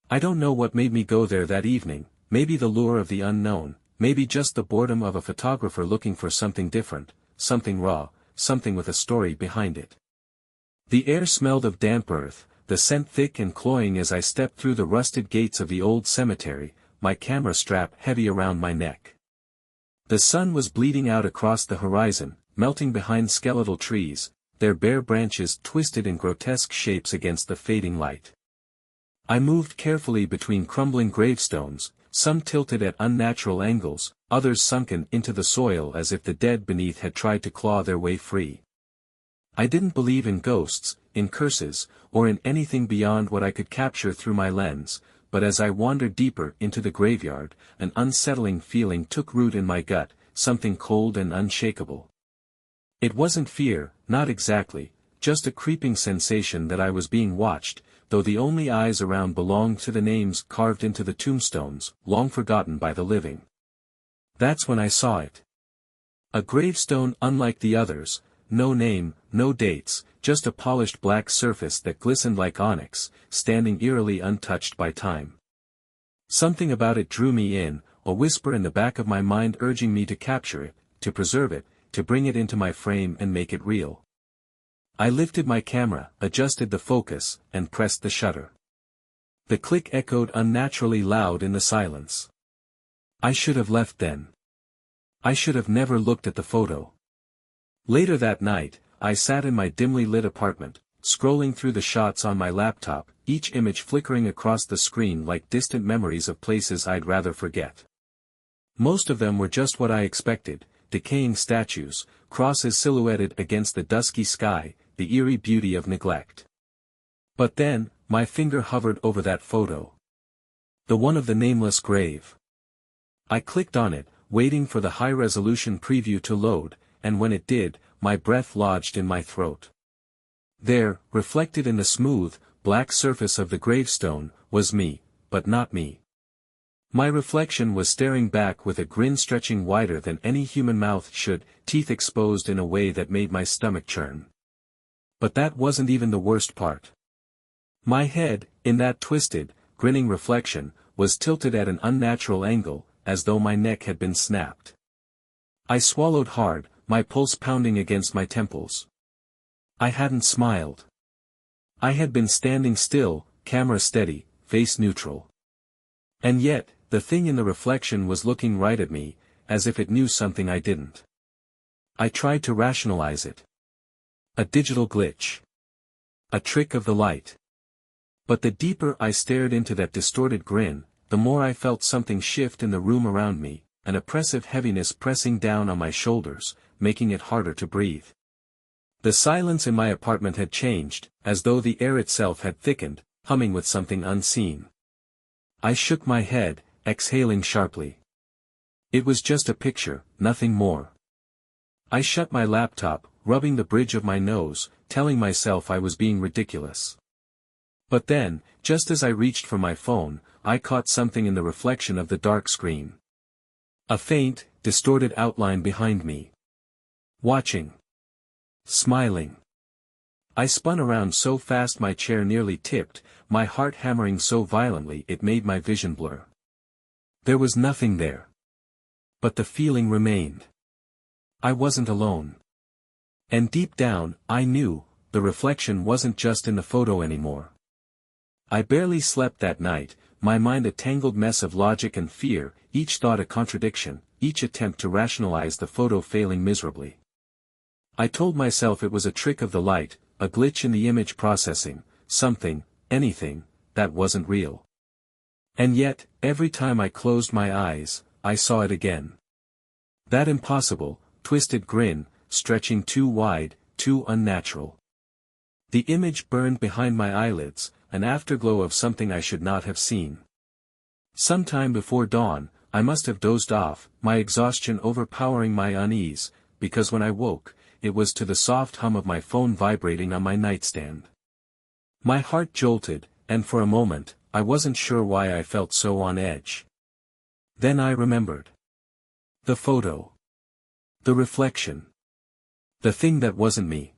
I don't know what made me go there that evening, maybe the lure of the unknown, maybe just the boredom of a photographer looking for something different, something raw, something with a story behind it. The air smelled of damp earth, the scent thick and cloying as I stepped through the rusted gates of the old cemetery, my camera strap heavy around my neck. The sun was bleeding out across the horizon, melting behind skeletal trees, their bare branches twisted in grotesque shapes against the fading light. I moved carefully between crumbling gravestones, some tilted at unnatural angles, others sunken into the soil as if the dead beneath had tried to claw their way free. I didn't believe in ghosts, in curses, or in anything beyond what I could capture through my lens, but as I wandered deeper into the graveyard, an unsettling feeling took root in my gut, something cold and unshakable. It wasn't fear, not exactly, just a creeping sensation that I was being watched, though the only eyes around belonged to the names carved into the tombstones, long forgotten by the living. That's when I saw it. A gravestone unlike the others, no name, no dates, just a polished black surface that glistened like onyx, standing eerily untouched by time. Something about it drew me in, a whisper in the back of my mind urging me to capture it, to preserve it, to bring it into my frame and make it real. I lifted my camera, adjusted the focus, and pressed the shutter. The click echoed unnaturally loud in the silence. I should have left then. I should have never looked at the photo. Later that night, I sat in my dimly lit apartment, scrolling through the shots on my laptop, each image flickering across the screen like distant memories of places I'd rather forget. Most of them were just what I expected, decaying statues, crosses silhouetted against the dusky sky, the eerie beauty of neglect. But then, my finger hovered over that photo. The one of the nameless grave. I clicked on it, waiting for the high-resolution preview to load, and when it did, my breath lodged in my throat. There, reflected in the smooth, black surface of the gravestone, was me, but not me. My reflection was staring back with a grin stretching wider than any human mouth should, teeth exposed in a way that made my stomach churn. But that wasn't even the worst part. My head, in that twisted, grinning reflection, was tilted at an unnatural angle, as though my neck had been snapped. I swallowed hard, my pulse pounding against my temples. I hadn't smiled. I had been standing still, camera steady, face neutral. And yet, the thing in the reflection was looking right at me, as if it knew something I didn't. I tried to rationalize it. A digital glitch. A trick of the light. But the deeper I stared into that distorted grin, the more I felt something shift in the room around me, an oppressive heaviness pressing down on my shoulders, making it harder to breathe. The silence in my apartment had changed, as though the air itself had thickened, humming with something unseen. I shook my head, exhaling sharply. It was just a picture, nothing more. I shut my laptop, rubbing the bridge of my nose, telling myself I was being ridiculous. But then, just as I reached for my phone, I caught something in the reflection of the dark screen. A faint, distorted outline behind me. Watching. Smiling. I spun around so fast my chair nearly tipped, my heart hammering so violently it made my vision blur. There was nothing there. But the feeling remained. I wasn't alone. And deep down, I knew, the reflection wasn't just in the photo anymore. I barely slept that night, my mind a tangled mess of logic and fear, each thought a contradiction, each attempt to rationalize the photo failing miserably. I told myself it was a trick of the light, a glitch in the image processing, something, anything, that wasn't real. And yet, every time I closed my eyes, I saw it again. That impossible, twisted grin, stretching too wide, too unnatural. The image burned behind my eyelids, an afterglow of something I should not have seen. Sometime before dawn, I must have dozed off, my exhaustion overpowering my unease, because when I woke, it was to the soft hum of my phone vibrating on my nightstand. My heart jolted, and for a moment, I wasn't sure why I felt so on edge. Then I remembered. The photo. The reflection. The thing that wasn't me.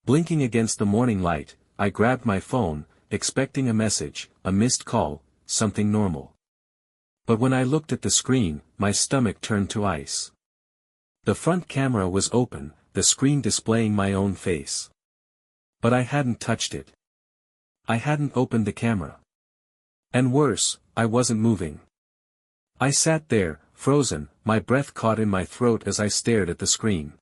Blinking against the morning light, I grabbed my phone, expecting a message, a missed call, something normal. But when I looked at the screen, my stomach turned to ice. The front camera was open, the screen displaying my own face. But I hadn't touched it. I hadn't opened the camera. And worse, I wasn't moving. I sat there, frozen, my breath caught in my throat as I stared at the screen.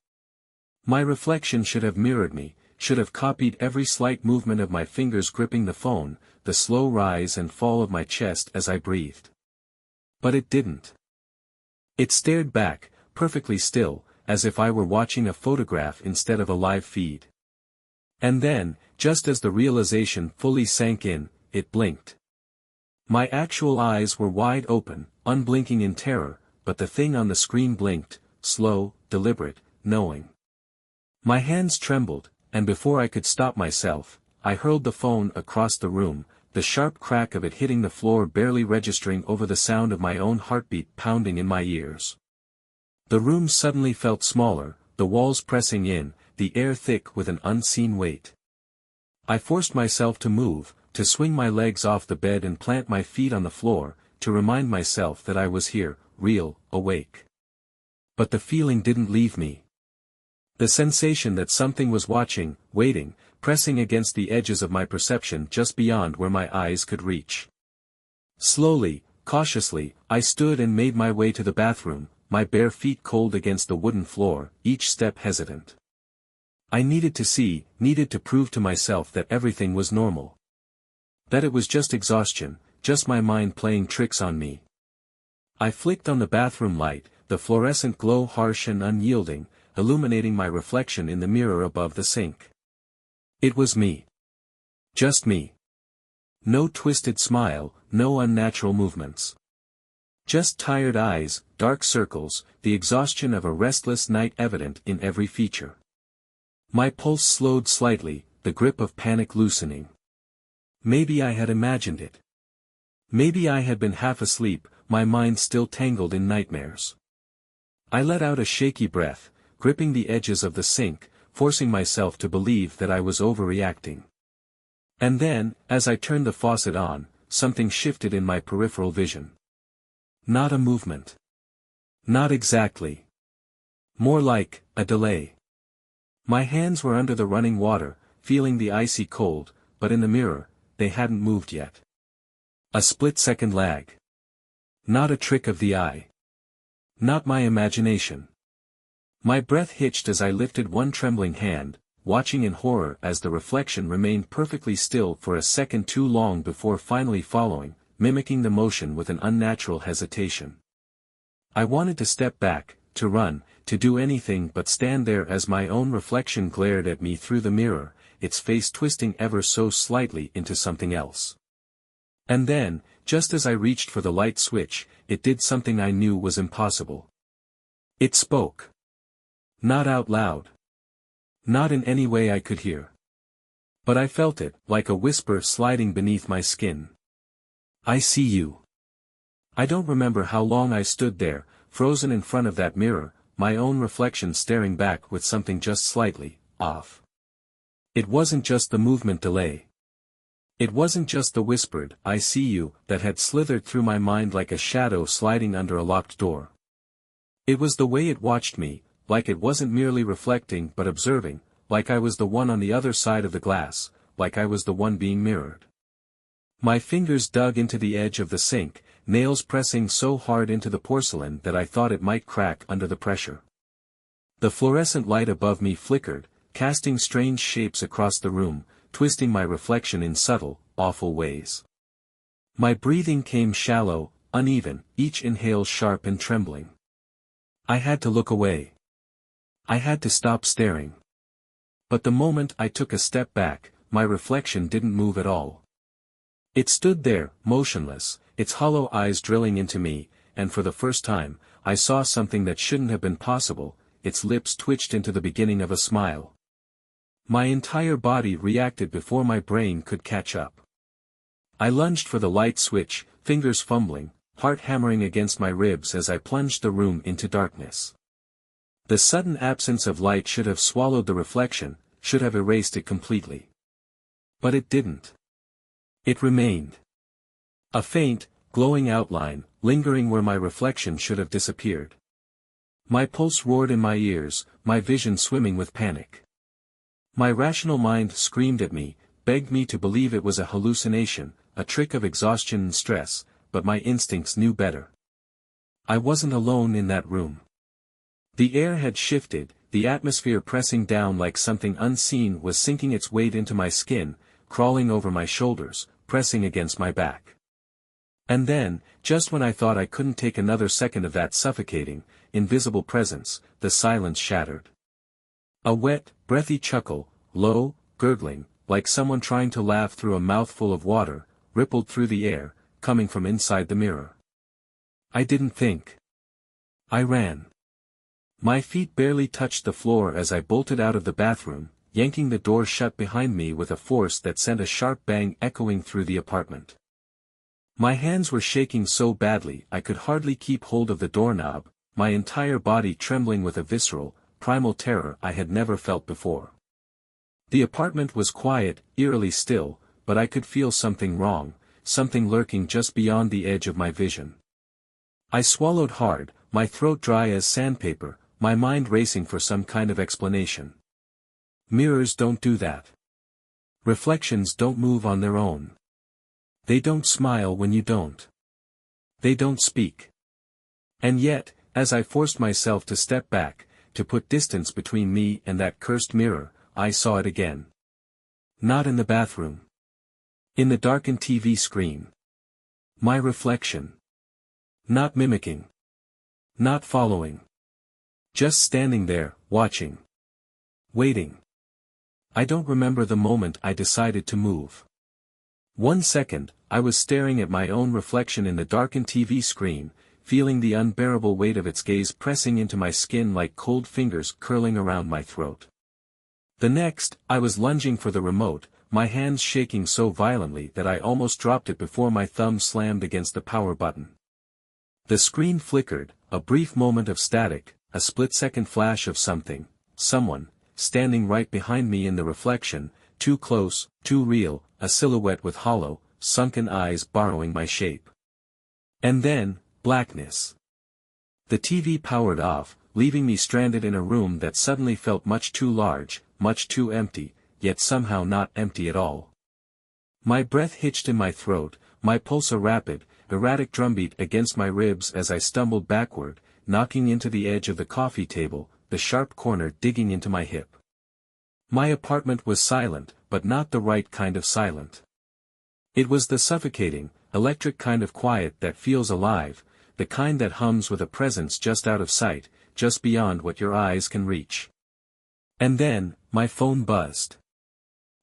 My reflection should have mirrored me, should have copied every slight movement of my fingers gripping the phone, the slow rise and fall of my chest as I breathed. But it didn't. It stared back, perfectly still, as if I were watching a photograph instead of a live feed. And then, just as the realization fully sank in, it blinked. My actual eyes were wide open, unblinking in terror, but the thing on the screen blinked, slow, deliberate, knowing. My hands trembled, and before I could stop myself, I hurled the phone across the room, the sharp crack of it hitting the floor barely registering over the sound of my own heartbeat pounding in my ears. The room suddenly felt smaller, the walls pressing in, the air thick with an unseen weight. I forced myself to move, to swing my legs off the bed and plant my feet on the floor, to remind myself that I was here, real, awake. But the feeling didn't leave me. The sensation that something was watching, waiting, pressing against the edges of my perception just beyond where my eyes could reach. Slowly, cautiously, I stood and made my way to the bathroom, my bare feet cold against the wooden floor, each step hesitant. I needed to see, needed to prove to myself that everything was normal. That it was just exhaustion, just my mind playing tricks on me. I flicked on the bathroom light, the fluorescent glow harsh and unyielding, illuminating my reflection in the mirror above the sink. It was me. Just me. No twisted smile, no unnatural movements. Just tired eyes, dark circles, the exhaustion of a restless night evident in every feature. My pulse slowed slightly, the grip of panic loosening. Maybe I had imagined it. Maybe I had been half asleep, my mind still tangled in nightmares. I let out a shaky breath, gripping the edges of the sink, forcing myself to believe that I was overreacting. And then, as I turned the faucet on, something shifted in my peripheral vision. Not a movement. Not exactly. More like, a delay. My hands were under the running water, feeling the icy cold, but in the mirror, they hadn't moved yet. A split-second lag. Not a trick of the eye. Not my imagination. My breath hitched as I lifted one trembling hand, watching in horror as the reflection remained perfectly still for a second too long before finally following, mimicking the motion with an unnatural hesitation. I wanted to step back, to run, to do anything but stand there as my own reflection glared at me through the mirror, its face twisting ever so slightly into something else. And then, just as I reached for the light switch, it did something I knew was impossible. It spoke. Not out loud. Not in any way I could hear. But I felt it, like a whisper sliding beneath my skin. I see you. I don't remember how long I stood there, frozen in front of that mirror, my own reflection staring back with something just slightly off. It wasn't just the movement delay. It wasn't just the whispered, "I see you," that had slithered through my mind like a shadow sliding under a locked door. It was the way it watched me, like it wasn't merely reflecting but observing, like I was the one on the other side of the glass, like I was the one being mirrored. My fingers dug into the edge of the sink, nails pressing so hard into the porcelain that I thought it might crack under the pressure. The fluorescent light above me flickered, casting strange shapes across the room, twisting my reflection in subtle, awful ways. My breathing came shallow, uneven, each inhale sharp and trembling. I had to look away. I had to stop staring. But the moment I took a step back, my reflection didn't move at all. It stood there, motionless, its hollow eyes drilling into me, and for the first time, I saw something that shouldn't have been possible, its lips twitched into the beginning of a smile. My entire body reacted before my brain could catch up. I lunged for the light switch, fingers fumbling, heart hammering against my ribs as I plunged the room into darkness. The sudden absence of light should have swallowed the reflection, should have erased it completely. But it didn't. It remained. A faint, glowing outline, lingering where my reflection should have disappeared. My pulse roared in my ears, my vision swimming with panic. My rational mind screamed at me, begged me to believe it was a hallucination, a trick of exhaustion and stress, but my instincts knew better. I wasn't alone in that room. The air had shifted, the atmosphere pressing down like something unseen was sinking its weight into my skin, crawling over my shoulders, pressing against my back. And then, just when I thought I couldn't take another second of that suffocating, invisible presence, the silence shattered. A wet, breathy chuckle, low, gurgling, like someone trying to laugh through a mouthful of water, rippled through the air, coming from inside the mirror. I didn't think. I ran. My feet barely touched the floor as I bolted out of the bathroom, yanking the door shut behind me with a force that sent a sharp bang echoing through the apartment. My hands were shaking so badly I could hardly keep hold of the doorknob, my entire body trembling with a visceral, primal terror I had never felt before. The apartment was quiet, eerily still, but I could feel something wrong, something lurking just beyond the edge of my vision. I swallowed hard, my throat dry as sandpaper, my mind racing for some kind of explanation. Mirrors don't do that. Reflections don't move on their own. They don't smile when you don't. They don't speak. And yet, as I forced myself to step back, to put distance between me and that cursed mirror, I saw it again. Not in the bathroom. In the darkened TV screen. My reflection. Not mimicking. Not following. Just standing there, watching. Waiting. I don't remember the moment I decided to move. 1 second, I was staring at my own reflection in the darkened TV screen, feeling the unbearable weight of its gaze pressing into my skin like cold fingers curling around my throat. The next, I was lunging for the remote, my hands shaking so violently that I almost dropped it before my thumb slammed against the power button. The screen flickered, a brief moment of static, a split-second flash of something, someone, standing right behind me in the reflection, too close, too real, a silhouette with hollow, sunken eyes borrowing my shape. And then, blackness. The TV powered off, leaving me stranded in a room that suddenly felt much too large, much too empty, yet somehow not empty at all. My breath hitched in my throat, my pulse a rapid, erratic drumbeat against my ribs as I stumbled backward, knocking into the edge of the coffee table, the sharp corner digging into my hip. My apartment was silent, but not the right kind of silent. It was the suffocating, electric kind of quiet that feels alive, the kind that hums with a presence just out of sight, just beyond what your eyes can reach. And then, my phone buzzed.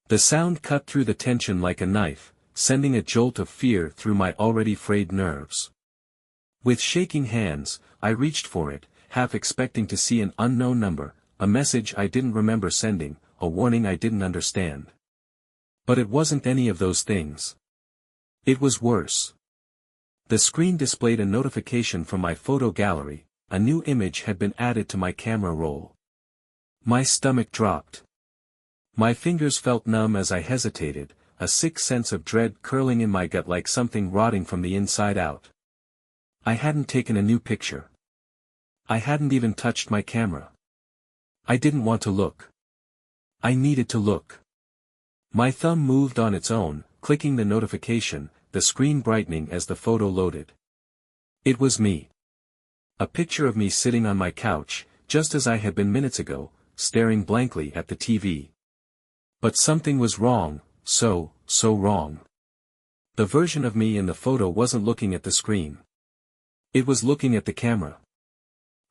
The sound cut through the tension like a knife, sending a jolt of fear through my already frayed nerves. With shaking hands, I reached for it, half expecting to see an unknown number, a message I didn't remember sending, a warning I didn't understand. But it wasn't any of those things. It was worse. The screen displayed a notification from my photo gallery, a new image had been added to my camera roll. My stomach dropped. My fingers felt numb as I hesitated, a sick sense of dread curling in my gut like something rotting from the inside out. I hadn't taken a new picture. I hadn't even touched my camera. I didn't want to look. I needed to look. My thumb moved on its own, clicking the notification, the screen brightening as the photo loaded. It was me. A picture of me sitting on my couch, just as I had been minutes ago, staring blankly at the TV. But something was wrong, so wrong. The version of me in the photo wasn't looking at the screen. It was looking at the camera.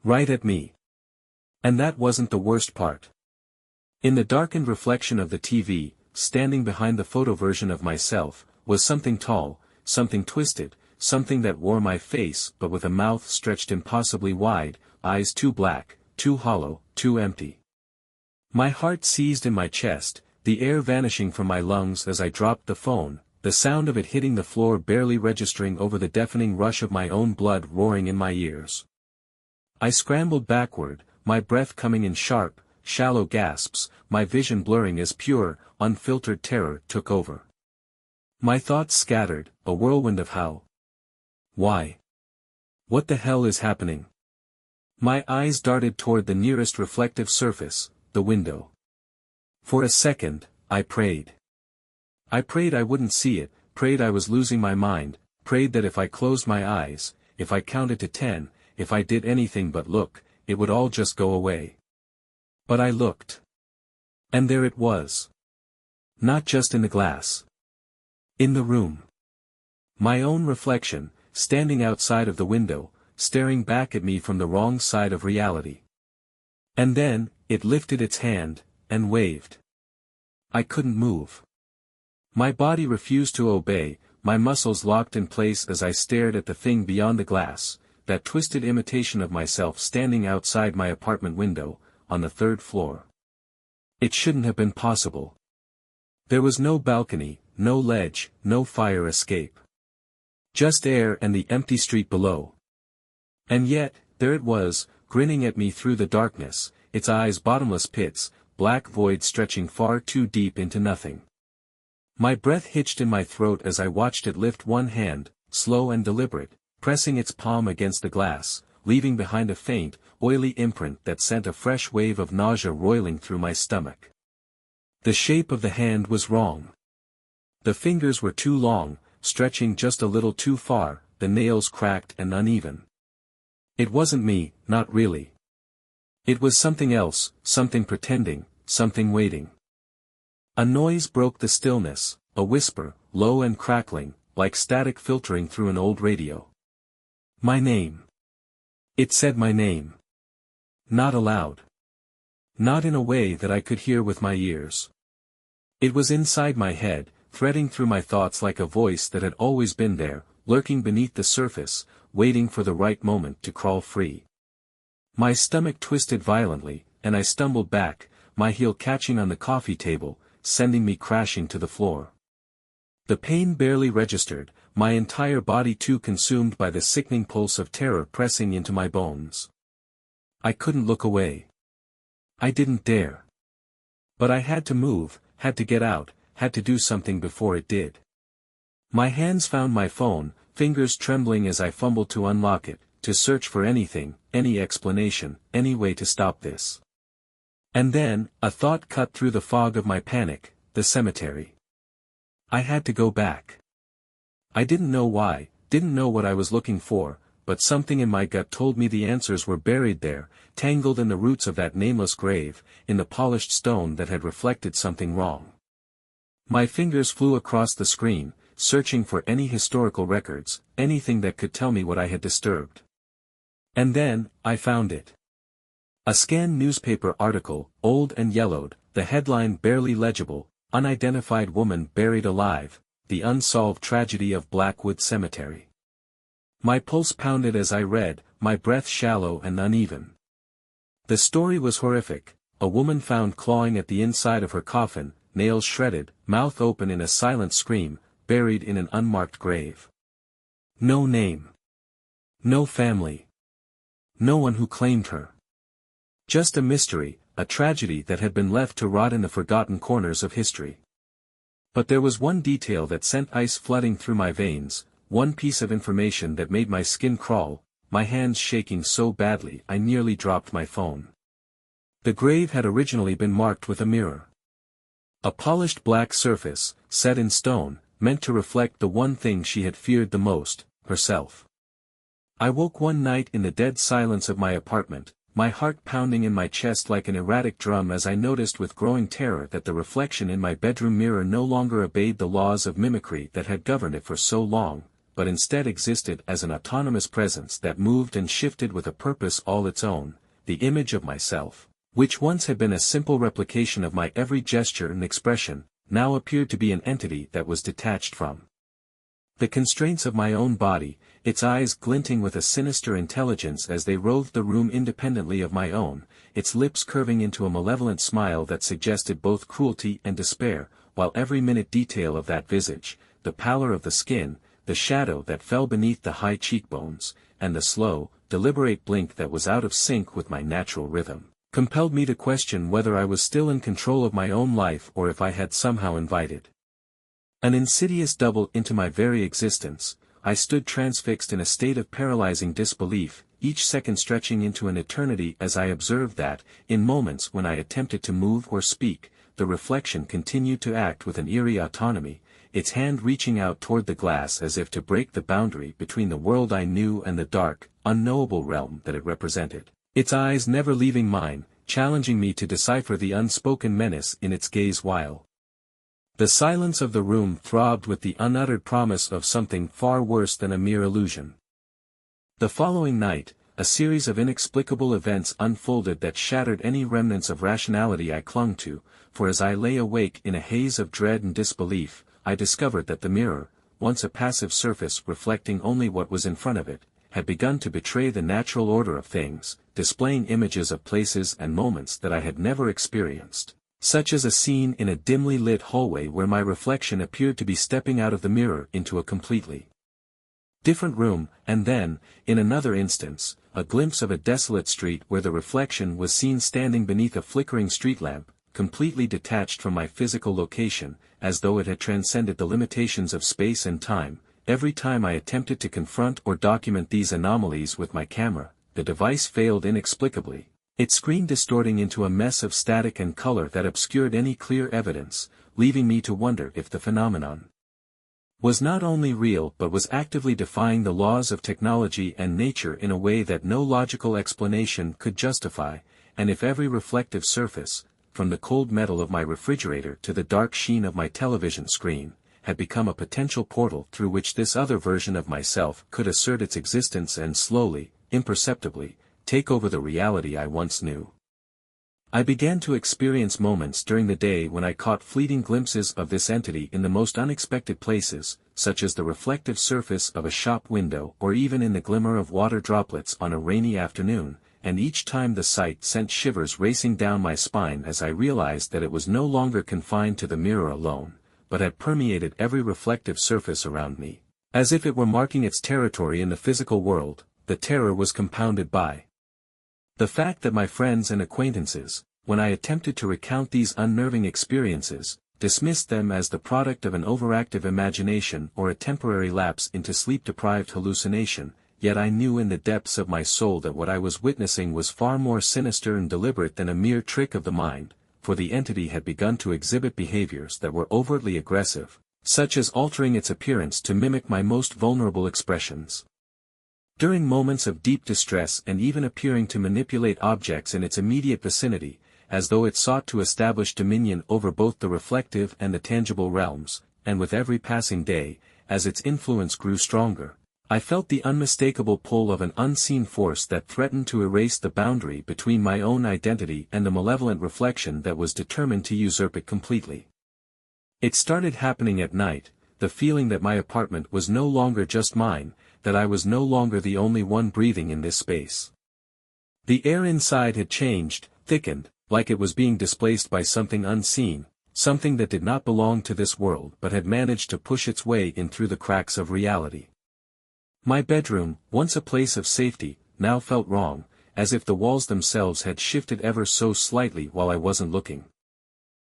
Right at me. And that wasn't the worst part. In the darkened reflection of the TV, standing behind the photo version of myself, was something tall, something twisted, something that wore my face but with a mouth stretched impossibly wide, eyes too black, too hollow, too empty. My heart seized in my chest, the air vanishing from my lungs as I dropped the phone, the sound of it hitting the floor barely registering over the deafening rush of my own blood roaring in my ears. I scrambled backward, my breath coming in sharp, shallow gasps, my vision blurring as pure, unfiltered terror took over. My thoughts scattered, a whirlwind of how. Why? What the hell is happening? My eyes darted toward the nearest reflective surface, the window. For a second, I prayed. I prayed I wouldn't see it, prayed I was losing my mind, prayed that if I closed my eyes, if I counted to 10, if I did anything but look, it would all just go away. But I looked. And there it was. Not just in the glass. In the room. My own reflection, standing outside of the window, staring back at me from the wrong side of reality. And then, it lifted its hand, and waved. I couldn't move. My body refused to obey, my muscles locked in place as I stared at the thing beyond the glass, that twisted imitation of myself standing outside my apartment window, on the 3rd floor. It shouldn't have been possible. There was no balcony, no ledge, no fire escape. Just air and the empty street below. And yet, there it was, grinning at me through the darkness, its eyes bottomless pits, black void stretching far too deep into nothing. My breath hitched in my throat as I watched it lift one hand, slow and deliberate, pressing its palm against the glass, leaving behind a faint, oily imprint that sent a fresh wave of nausea roiling through my stomach. The shape of the hand was wrong. The fingers were too long, stretching just a little too far, the nails cracked and uneven. It wasn't me, not really. It was something else, something pretending, something waiting. A noise broke the stillness, a whisper, low and crackling, like static filtering through an old radio. My name. It said my name. Not aloud. Not in a way that I could hear with my ears. It was inside my head, threading through my thoughts like a voice that had always been there, lurking beneath the surface, waiting for the right moment to crawl free. My stomach twisted violently, and I stumbled back, my heel catching on the coffee table, sending me crashing to the floor. The pain barely registered, my entire body too consumed by the sickening pulse of terror pressing into my bones. I couldn't look away. I didn't dare. But I had to move, had to get out, had to do something before it did. My hands found my phone, fingers trembling as I fumbled to unlock it, to search for anything, any explanation, any way to stop this. And then, a thought cut through the fog of my panic, the cemetery. I had to go back. I didn't know why, didn't know what I was looking for, but something in my gut told me the answers were buried there, tangled in the roots of that nameless grave, in the polished stone that had reflected something wrong. My fingers flew across the screen, searching for any historical records, anything that could tell me what I had disturbed. And then, I found it. A scanned newspaper article, old and yellowed, the headline barely legible, "Unidentified woman buried alive, the unsolved tragedy of Blackwood Cemetery." My pulse pounded as I read, my breath shallow and uneven. The story was horrific, a woman found clawing at the inside of her coffin, nails shredded, mouth open in a silent scream, buried in an unmarked grave. No name. No family. No one who claimed her. Just a mystery, a tragedy that had been left to rot in the forgotten corners of history. But there was one detail that sent ice flooding through my veins, one piece of information that made my skin crawl, my hands shaking so badly I nearly dropped my phone. The grave had originally been marked with a mirror. A polished black surface, set in stone, meant to reflect the one thing she had feared the most, herself. I woke one night in the dead silence of my apartment, my heart pounding in my chest like an erratic drum as I noticed with growing terror that the reflection in my bedroom mirror no longer obeyed the laws of mimicry that had governed it for so long, but instead existed as an autonomous presence that moved and shifted with a purpose all its own, the image of myself, which once had been a simple replication of my every gesture and expression, now appeared to be an entity that was detached from the constraints of my own body, its eyes glinting with a sinister intelligence as they roved the room independently of my own, its lips curving into a malevolent smile that suggested both cruelty and despair, while every minute detail of that visage, the pallor of the skin, the shadow that fell beneath the high cheekbones, and the slow, deliberate blink that was out of sync with my natural rhythm, compelled me to question whether I was still in control of my own life or if I had somehow invited An insidious double into my very existence, I stood transfixed in a state of paralyzing disbelief, each second stretching into an eternity as I observed that, in moments when I attempted to move or speak, the reflection continued to act with an eerie autonomy, its hand reaching out toward the glass as if to break the boundary between the world I knew and the dark, unknowable realm that it represented, its eyes never leaving mine, challenging me to decipher the unspoken menace in its gaze while the silence of the room throbbed with the unuttered promise of something far worse than a mere illusion. The following night, a series of inexplicable events unfolded that shattered any remnants of rationality I clung to, for as I lay awake in a haze of dread and disbelief, I discovered that the mirror, once a passive surface reflecting only what was in front of it, had begun to betray the natural order of things, displaying images of places and moments that I had never experienced, such as a scene in a dimly lit hallway where my reflection appeared to be stepping out of the mirror into a completely different room, and then, in another instance, a glimpse of a desolate street where the reflection was seen standing beneath a flickering street lamp, completely detached from my physical location, as though it had transcended the limitations of space and time. Every time I attempted to confront or document these anomalies with my camera, the device failed inexplicably, its screen distorting into a mess of static and color that obscured any clear evidence, leaving me to wonder if the phenomenon was not only real but was actively defying the laws of technology and nature in a way that no logical explanation could justify, and if every reflective surface, from the cold metal of my refrigerator to the dark sheen of my television screen, had become a potential portal through which this other version of myself could assert its existence and slowly, imperceptibly, take over the reality I once knew. I began to experience moments during the day when I caught fleeting glimpses of this entity in the most unexpected places, such as the reflective surface of a shop window or even in the glimmer of water droplets on a rainy afternoon, and each time the sight sent shivers racing down my spine as I realized that it was no longer confined to the mirror alone, but had permeated every reflective surface around me. As if it were marking its territory in the physical world, the terror was compounded by the fact that my friends and acquaintances, when I attempted to recount these unnerving experiences, dismissed them as the product of an overactive imagination or a temporary lapse into sleep-deprived hallucination, yet I knew in the depths of my soul that what I was witnessing was far more sinister and deliberate than a mere trick of the mind, for the entity had begun to exhibit behaviors that were overtly aggressive, such as altering its appearance to mimic my most vulnerable expressions during moments of deep distress and even appearing to manipulate objects in its immediate vicinity, as though it sought to establish dominion over both the reflective and the tangible realms, and with every passing day, as its influence grew stronger, I felt the unmistakable pull of an unseen force that threatened to erase the boundary between my own identity and the malevolent reflection that was determined to usurp it completely. It started happening at night, the feeling that my apartment was no longer just mine, that I was no longer the only one breathing in this space. The air inside had changed, thickened, like it was being displaced by something unseen, something that did not belong to this world but had managed to push its way in through the cracks of reality. My bedroom, once a place of safety, now felt wrong, as if the walls themselves had shifted ever so slightly while I wasn't looking.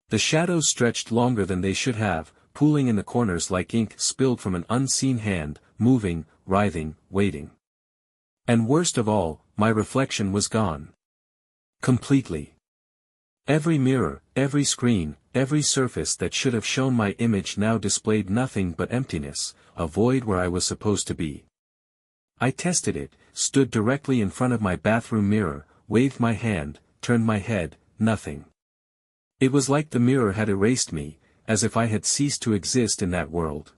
The shadows stretched longer than they should have, pooling in the corners like ink spilled from an unseen hand, moving, writhing, waiting. And worst of all, my reflection was gone. Completely. Every mirror, every screen, every surface that should have shown my image now displayed nothing but emptiness, a void where I was supposed to be. I tested it, stood directly in front of my bathroom mirror, waved my hand, turned my head, nothing. It was like the mirror had erased me, as if I had ceased to exist in that world.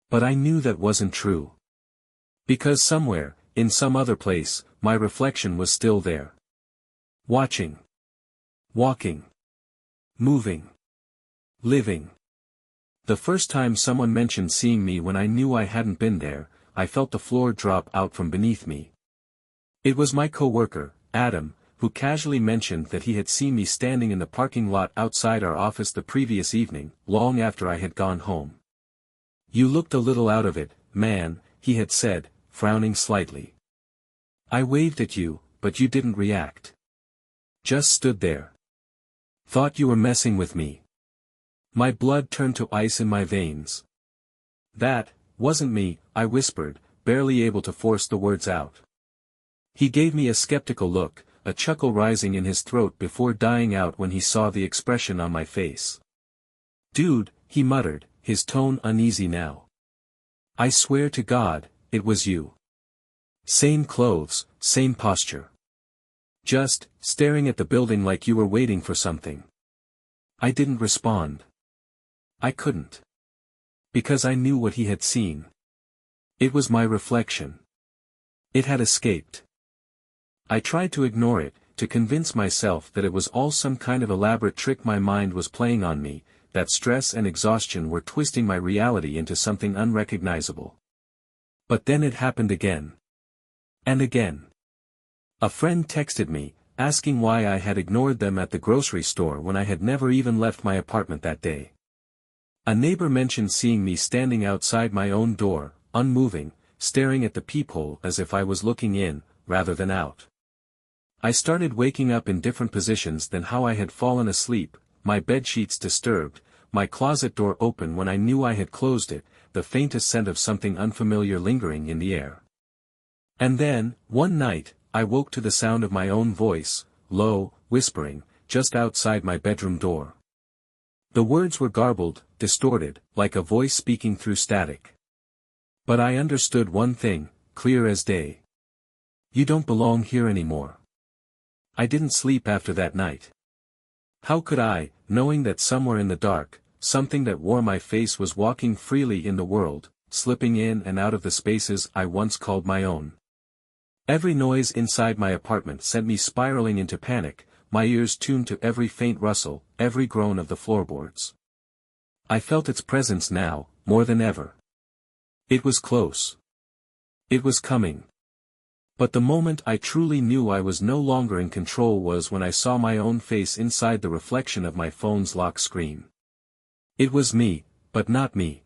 But I knew that wasn't true. Because somewhere, in some other place, my reflection was still there. Watching. Walking. Moving. Living. The first time someone mentioned seeing me when I knew I hadn't been there, I felt the floor drop out from beneath me. It was my coworker, Adam, who casually mentioned that he had seen me standing in the parking lot outside our office the previous evening, long after I had gone home. "You looked a little out of it, man," he had said, frowning slightly. "I waved at you, but you didn't react. Just stood there. Thought you were messing with me." My blood turned to ice in my veins. "That wasn't me," I whispered, barely able to force the words out. He gave me a skeptical look, a chuckle rising in his throat before dying out when he saw the expression on my face. "Dude," he muttered, his tone uneasy now. "I swear to God, it was you. Same clothes, same posture. Just staring at the building like you were waiting for something." I didn't respond. I couldn't. Because I knew what he had seen. It was my reflection. It had escaped. I tried to ignore it, to convince myself that it was all some kind of elaborate trick my mind was playing on me, that stress and exhaustion were twisting my reality into something unrecognizable. But then it happened again. And again. A friend texted me, asking why I had ignored them at the grocery store when I had never even left my apartment that day. A neighbor mentioned seeing me standing outside my own door, unmoving, staring at the peephole as if I was looking in, rather than out. I started waking up in different positions than how I had fallen asleep, my bedsheets disturbed, my closet door open when I knew I had closed it, the faintest scent of something unfamiliar lingering in the air. And then, one night, I woke to the sound of my own voice, low, whispering, just outside my bedroom door. The words were garbled, distorted, like a voice speaking through static. But I understood one thing, clear as day. You don't belong here anymore. I didn't sleep after that night. How could I, knowing that somewhere in the dark, something that wore my face was walking freely in the world, slipping in and out of the spaces I once called my own? Every noise inside my apartment sent me spiraling into panic, my ears tuned to every faint rustle, every groan of the floorboards. I felt its presence now, more than ever. It was close. It was coming. But the moment I truly knew I was no longer in control was when I saw my own face inside the reflection of my phone's lock screen. It was me, but not me.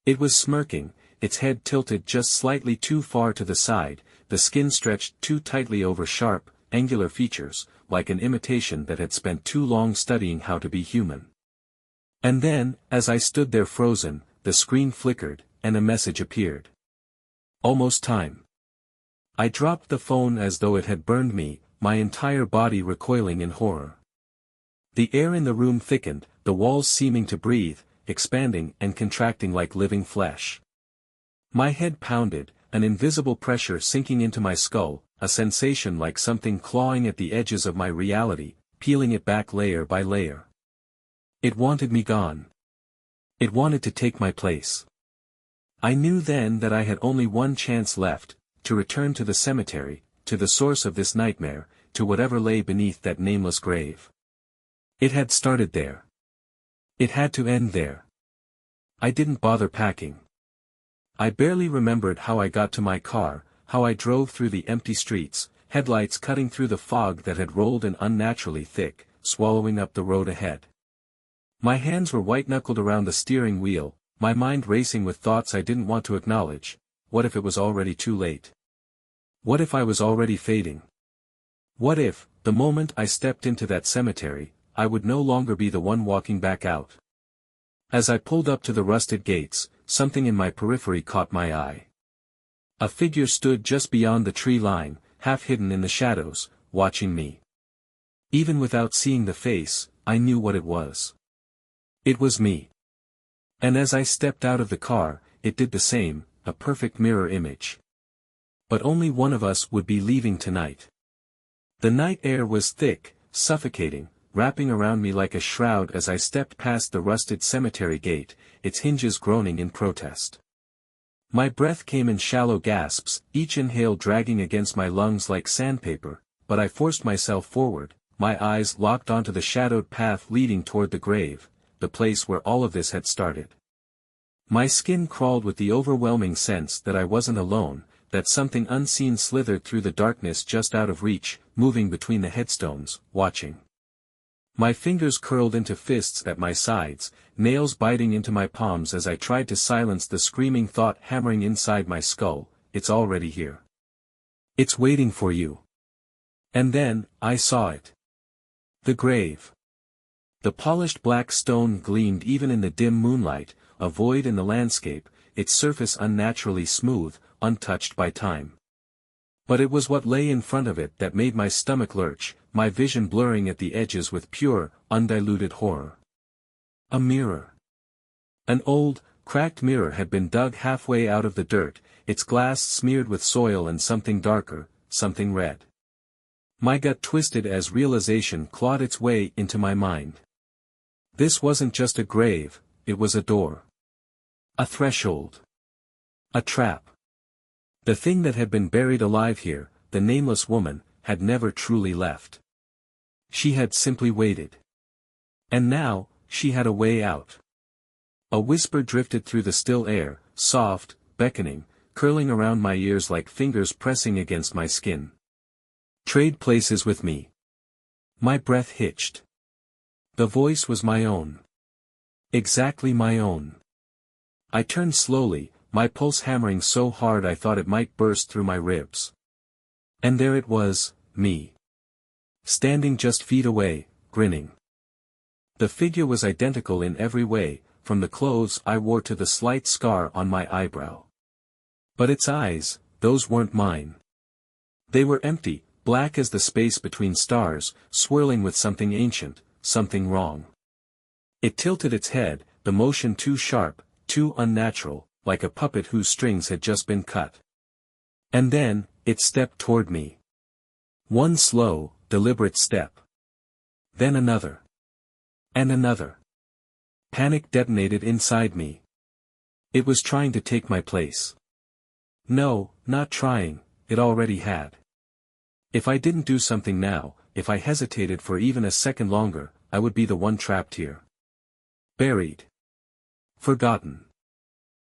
It was smirking, its head tilted just slightly too far to the side, the skin stretched too tightly over sharp, angular features, like an imitation that had spent too long studying how to be human. And then, as I stood there frozen, the screen flickered, and a message appeared. Almost time. I dropped the phone as though it had burned me, my entire body recoiling in horror. The air in the room thickened, the walls seeming to breathe, expanding and contracting like living flesh. My head pounded, an invisible pressure sinking into my skull, a sensation like something clawing at the edges of my reality, peeling it back layer by layer. It wanted me gone. It wanted to take my place. I knew then that I had only one chance left, to return to the cemetery, to the source of this nightmare, to whatever lay beneath that nameless grave. It had started there. It had to end there. I didn't bother packing. I barely remembered how I got to my car, how I drove through the empty streets, headlights cutting through the fog that had rolled in unnaturally thick, swallowing up the road ahead. My hands were white-knuckled around the steering wheel, my mind racing with thoughts I didn't want to acknowledge. What if it was already too late? What if I was already fading? What if, the moment I stepped into that cemetery, I would no longer be the one walking back out? As I pulled up to the rusted gates, something in my periphery caught my eye. A figure stood just beyond the tree line, half hidden in the shadows, watching me. Even without seeing the face, I knew what it was. It was me. And as I stepped out of the car, it did the same, a perfect mirror image. But only one of us would be leaving tonight. The night air was thick, suffocating, wrapping around me like a shroud as I stepped past the rusted cemetery gate, its hinges groaning in protest. My breath came in shallow gasps, each inhale dragging against my lungs like sandpaper, but I forced myself forward, my eyes locked onto the shadowed path leading toward the grave, the place where all of this had started. My skin crawled with the overwhelming sense that I wasn't alone, that something unseen slithered through the darkness just out of reach, moving between the headstones, watching. My fingers curled into fists at my sides, nails biting into my palms as I tried to silence the screaming thought hammering inside my skull, it's already here. It's waiting for you. And then, I saw it. The grave. The polished black stone gleamed even in the dim moonlight, a void in the landscape, its surface unnaturally smooth, untouched by time. But it was what lay in front of it that made my stomach lurch, my vision blurring at the edges with pure, undiluted horror. A mirror. An old, cracked mirror had been dug halfway out of the dirt, its glass smeared with soil and something darker, something red. My gut twisted as realization clawed its way into my mind. This wasn't just a grave, it was a door. A threshold. A trap. The thing that had been buried alive here, the nameless woman, had never truly left. She had simply waited. And now, she had a way out. A whisper drifted through the still air, soft, beckoning, curling around my ears like fingers pressing against my skin. Trade places with me. My breath hitched. The voice was my own. Exactly my own. I turned slowly, my pulse hammering so hard I thought it might burst through my ribs. And there it was, me. Standing just feet away, grinning. The figure was identical in every way, from the clothes I wore to the slight scar on my eyebrow. But its eyes, those weren't mine. They were empty, black as the space between stars, swirling with something ancient, something wrong. It tilted its head, the motion too sharp, too unnatural, like a puppet whose strings had just been cut. And then, it stepped toward me. One slow, deliberate step. Then another. And another. Panic detonated inside me. It was trying to take my place. No, not trying, it already had. If I didn't do something now, if I hesitated for even a second longer, I would be the one trapped here. Buried. Forgotten.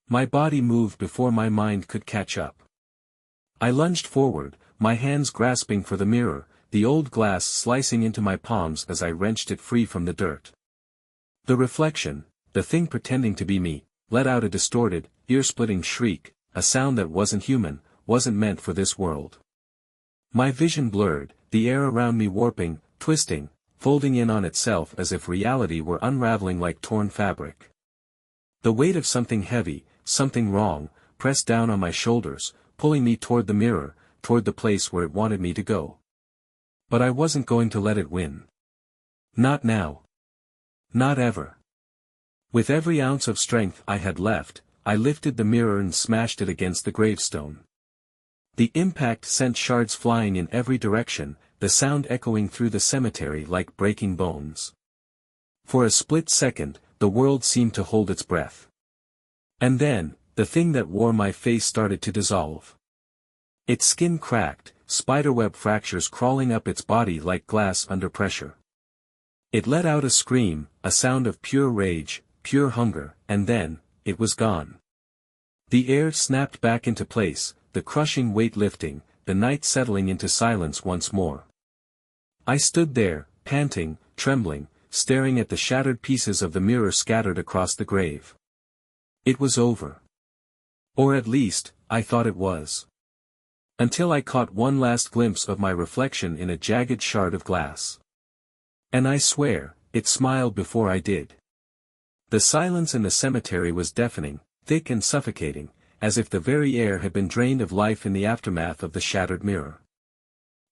My body moved before my mind could catch up. I lunged forward, my hands grasping for the mirror, the old glass slicing into my palms as I wrenched it free from the dirt. The reflection, the thing pretending to be me, let out a distorted, ear-splitting shriek, a sound that wasn't human, wasn't meant for this world. My vision blurred, the air around me warping, twisting, folding in on itself as if reality were unraveling like torn fabric. The weight of something heavy, something wrong, pressed down on my shoulders, pulling me toward the mirror, toward the place where it wanted me to go. But I wasn't going to let it win. Not now. Not ever. With every ounce of strength I had left, I lifted the mirror and smashed it against the gravestone. The impact sent shards flying in every direction, the sound echoing through the cemetery like breaking bones. For a split second, the world seemed to hold its breath. And then, the thing that wore my face started to dissolve. Its skin cracked, spiderweb fractures crawling up its body like glass under pressure. It let out a scream, a sound of pure rage, pure hunger, and then, it was gone. The air snapped back into place, the crushing weight lifting, the night settling into silence once more. I stood there, panting, trembling, staring at the shattered pieces of the mirror scattered across the grave. It was over. Or at least, I thought it was. Until I caught one last glimpse of my reflection in a jagged shard of glass. And I swear, it smiled before I did. The silence in the cemetery was deafening, thick and suffocating, as if the very air had been drained of life in the aftermath of the shattered mirror.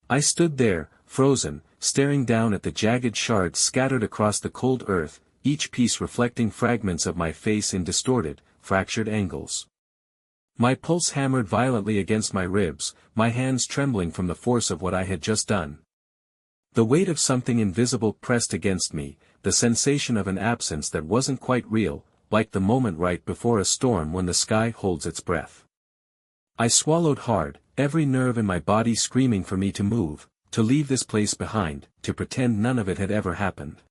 I stood there, frozen, staring down at the jagged shards scattered across the cold earth, each piece reflecting fragments of my face in distorted, fractured angles. My pulse hammered violently against my ribs, my hands trembling from the force of what I had just done. The weight of something invisible pressed against me, the sensation of an absence that wasn't quite real, like the moment right before a storm when the sky holds its breath. I swallowed hard, every nerve in my body screaming for me to move, to leave this place behind, to pretend none of it had ever happened.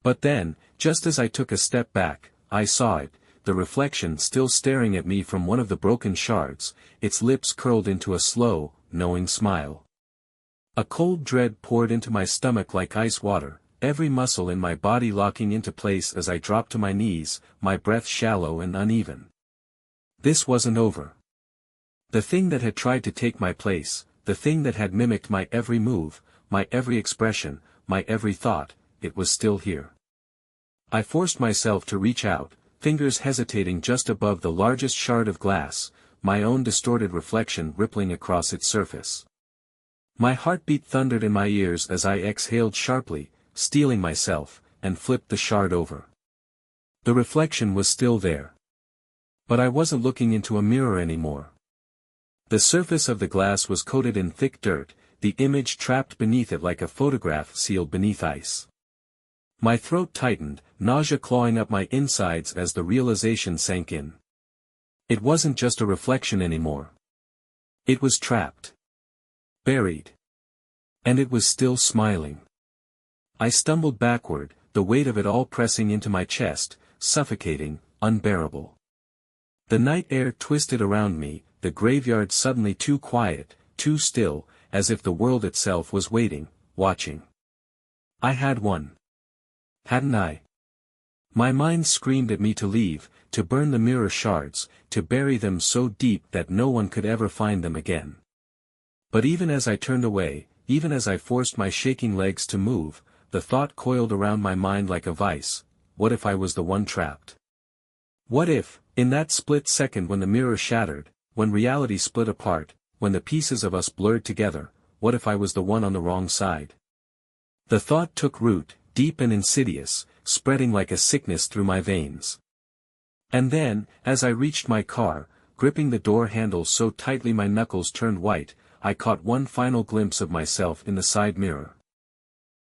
But then, just as I took a step back, I saw it, the reflection still staring at me from one of the broken shards, its lips curled into a slow, knowing smile. A cold dread poured into my stomach like ice water, every muscle in my body locking into place as I dropped to my knees, my breath shallow and uneven. This wasn't over. The thing that had tried to take my place, the thing that had mimicked my every move, my every expression, my every thought, it was still here. I forced myself to reach out, fingers hesitating just above the largest shard of glass, my own distorted reflection rippling across its surface. My heartbeat thundered in my ears as I exhaled sharply, steeling myself, and flipped the shard over. The reflection was still there. But I wasn't looking into a mirror anymore. The surface of the glass was coated in thick dirt, the image trapped beneath it like a photograph sealed beneath ice. My throat tightened, nausea clawing up my insides as the realization sank in. It wasn't just a reflection anymore. It was trapped. Buried. And it was still smiling. I stumbled backward, the weight of it all pressing into my chest, suffocating, unbearable. The night air twisted around me, the graveyard suddenly too quiet, too still, as if the world itself was waiting, watching. I had won. Hadn't I? My mind screamed at me to leave, to burn the mirror shards, to bury them so deep that no one could ever find them again. But even as I turned away, even as I forced my shaking legs to move, the thought coiled around my mind like a vice: what if I was the one trapped? What if, in that split second when the mirror shattered, when reality split apart, when the pieces of us blurred together, what if I was the one on the wrong side? The thought took root, deep and insidious, spreading like a sickness through my veins. And then, as I reached my car, gripping the door handle so tightly my knuckles turned white, I caught one final glimpse of myself in the side mirror.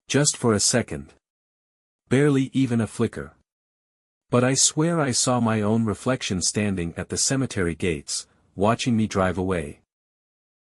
Just for a second. Barely even a flicker. But I swear I saw my own reflection standing at the cemetery gates, watching me drive away.